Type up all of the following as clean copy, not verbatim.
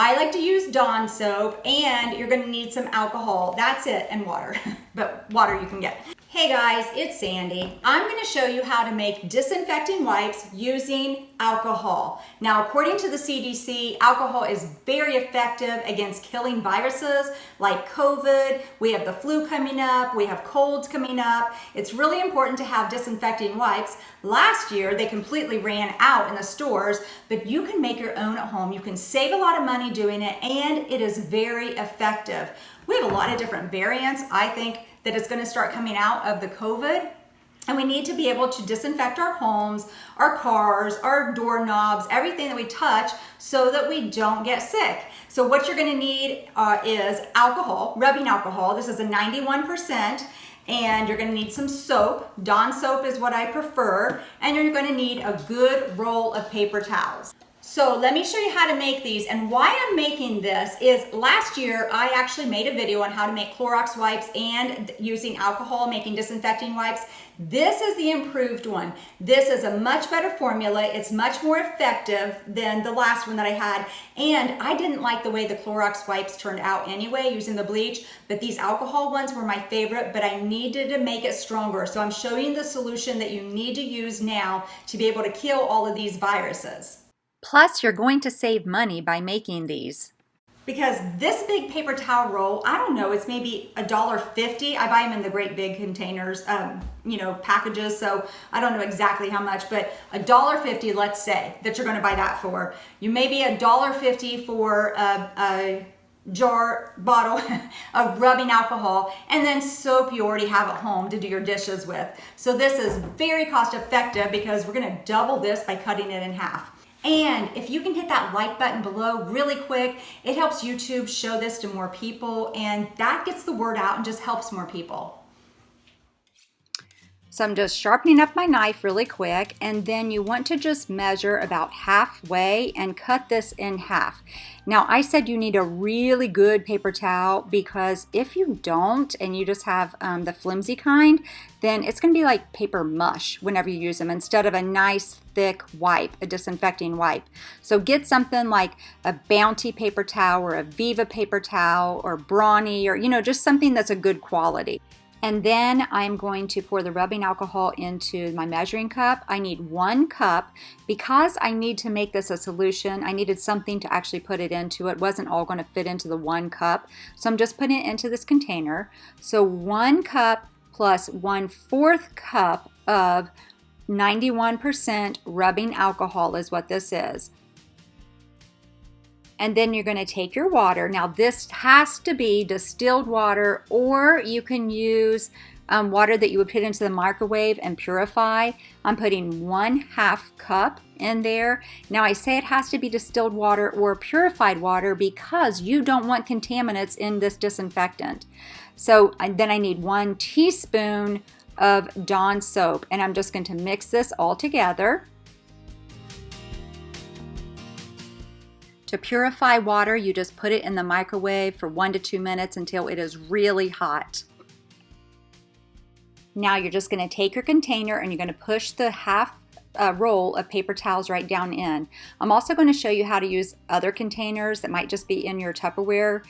I like to use Dawn soap, and you're gonna need some alcohol. That's it, and water, but water you can get. Hey guys, it's Sandy. I'm gonna show you how to make disinfecting wipes using alcohol. Now, according to the CDC, alcohol is very effective against killing viruses like COVID. We have the flu coming up, we have colds coming up. It's really important to have disinfecting wipes. Last year, they completely ran out in the stores, but you can make your own at home. You can save a lot of money doing it, and it is very effective. We have a lot of different variants. I think that it's going to start coming out of the COVID, and we need to be able to disinfect our homes, our cars, our doorknobs, everything that we touch so that we don't get sick. So what you're going to need is alcohol, rubbing alcohol. This is a 91%. And you're going to need some soap. Dawn soap is what I prefer. And you're going to need a good roll of paper towels. So let me show you how to make these, and why I'm making this is last year I actually made a video on how to make Clorox wipes and using alcohol making disinfecting wipes. This is the improved one. This is a much better formula. It's much more effective than the last one that I had, and I didn't like the way the Clorox wipes turned out anyway using the bleach, but these alcohol ones were my favorite, but I needed to make it stronger. So I'm showing you the solution that you need to use now to be able to kill all of these viruses. Plus, you're going to save money by making these. Because this big paper towel roll, I don't know, it's maybe $1.50. I buy them in the great big containers, packages, so I don't know exactly how much, but $1.50, let's say, that you're gonna buy that for. You may be $1.50 for a jar bottle of rubbing alcohol, and then soap you already have at home to do your dishes with. So this is very cost effective because we're gonna double this by cutting it in half. And if you can hit that like button below really quick, it helps YouTube show this to more people, and that gets the word out and just helps more people. So I'm just sharpening up my knife really quick, and then you want to just measure about halfway and cut this in half. Now, I said you need a really good paper towel, because if you don't and you just have the flimsy kind, then it's going to be like paper mush whenever you use them instead of a nice thick wipe, a disinfecting wipe. So get something like a Bounty paper towel or a Viva paper towel or Brawny, or just something that's a good quality. And then I'm going to pour the rubbing alcohol into my measuring cup. I need 1 cup. Because I need to make this a solution, I needed something to actually put it into. It wasn't all going to fit into the 1 cup. So I'm just putting it into this container. So 1 cup plus 1/4 cup of 91% rubbing alcohol is what this is. And then you're going to take your water. Now this has to be distilled water, or you can use water that you would put into the microwave and purify. I'm putting 1/2 cup in there. Now I say it has to be distilled water or purified water because you don't want contaminants in this disinfectant. So then I need 1 teaspoon of Dawn soap, and I'm just going to mix this all together. To purify water, you just put it in the microwave for 1 to 2 minutes until it is really hot. Now you're just going to take your container and you're going to push the half roll of paper towels right down in. I'm also going to show you how to use other containers that might just be in your Tupperware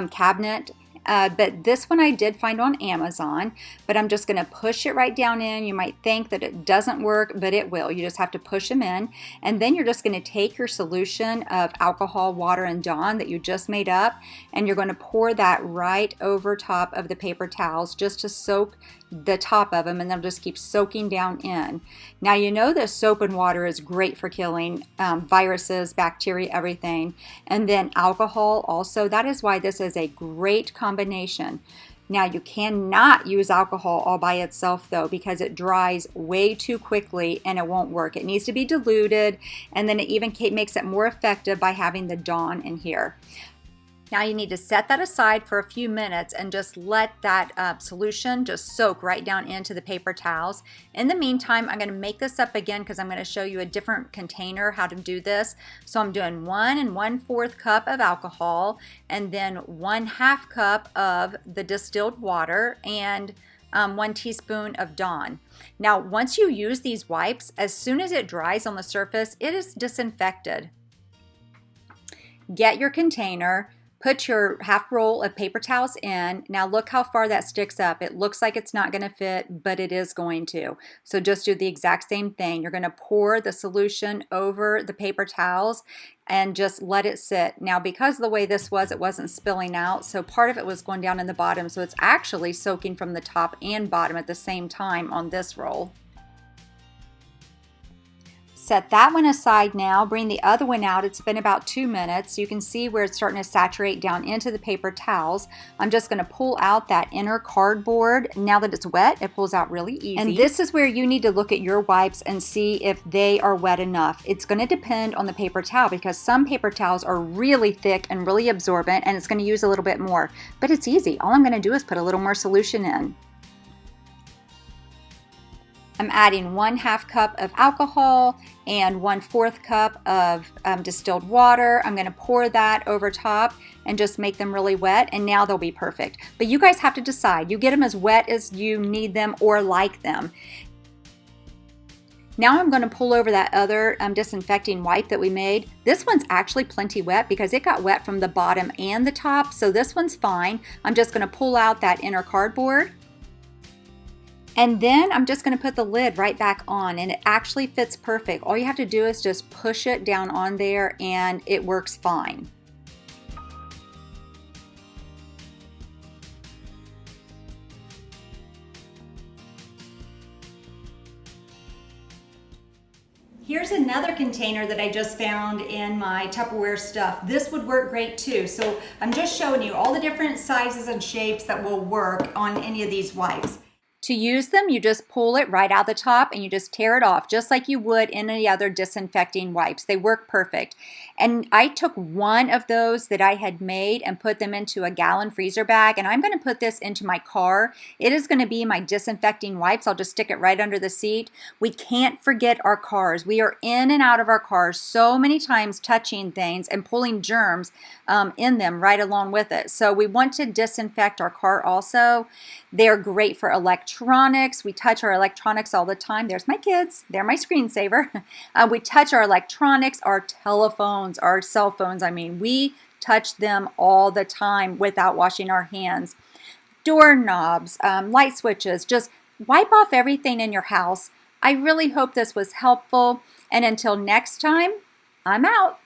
cabinet. But this one I did find on Amazon, but I'm just going to push it right down in. You might think that it doesn't work, but it will. You just have to push them in, and then you're just going to take your solution of alcohol, water, and Dawn that you just made up, and you're going to pour that right over top of the paper towels just to soak the top of them, and they'll just keep soaking down in. Now you know that soap and water is great for killing viruses, bacteria, everything, and then alcohol also. That is why this is a great combination. Now you cannot use alcohol all by itself though, because it dries way too quickly and it won't work. It needs to be diluted, and then it even makes it more effective by having the Dawn in here. Now you need to set that aside for a few minutes and just let that solution just soak right down into the paper towels. In the meantime, I'm going to make this up again because I'm going to show you a different container how to do this. So I'm doing 1 1/4 cup of alcohol, and then 1/2 cup of the distilled water, and 1 teaspoon of Dawn. Now once you use these wipes, as soon as it dries on the surface, it is disinfected. get your container, put your half roll of paper towels in. Now look how far that sticks up. It looks like it's not going to fit, but it is going to. So just do the exact same thing. You're going to pour the solution over the paper towels and just let it sit. Now because of the way this was, it wasn't spilling out, so part of it was going down in the bottom, so it's actually soaking from the top and bottom at the same time on this roll. Set that one aside now, bring the other one out. It's been about 2 minutes. You can see where it's starting to saturate down into the paper towels. I'm just gonna pull out that inner cardboard. Now that it's wet, it pulls out really easy. And this is where you need to look at your wipes and see if they are wet enough. It's gonna depend on the paper towel because some paper towels are really thick and really absorbent and it's gonna use a little bit more. But it's easy. All I'm gonna do is put a little more solution in. I'm adding 1/2 cup of alcohol and 1/4 cup of distilled water. I'm going to pour that over top and just make them really wet, and now they'll be perfect. But you guys have to decide. You get them as wet as you need them or like them. Now I'm going to pull over that other disinfecting wipe that we made. This one's actually plenty wet because it got wet from the bottom and the top, so this one's fine. I'm just going to pull out that inner cardboard. And then I'm just going to put the lid right back on, and it actually fits perfect. All you have to do is just push it down on there and it works fine. Here's another container that I just found in my Tupperware stuff. This would work great too. So I'm just showing you all the different sizes and shapes that will work on any of these wipes. To use them, you just pull it right out the top and you just tear it off just like you would any other disinfecting wipes. They work perfect. And I took one of those that I had made and put them into a gallon freezer bag, and I'm going to put this into my car. It is going to be my disinfecting wipes. I'll just stick it right under the seat. We can't forget our cars. We are in and out of our cars so many times touching things and pulling germs in them right along with it. So we want to disinfect our car also. They're great for electronics. We touch our electronics all the time. There's my kids. They're my screensaver. We touch our electronics, our telephones, our cell phones. I mean, we touch them all the time without washing our hands. Doorknobs, light switches, just wipe off everything in your house. I really hope this was helpful. And until next time, I'm out.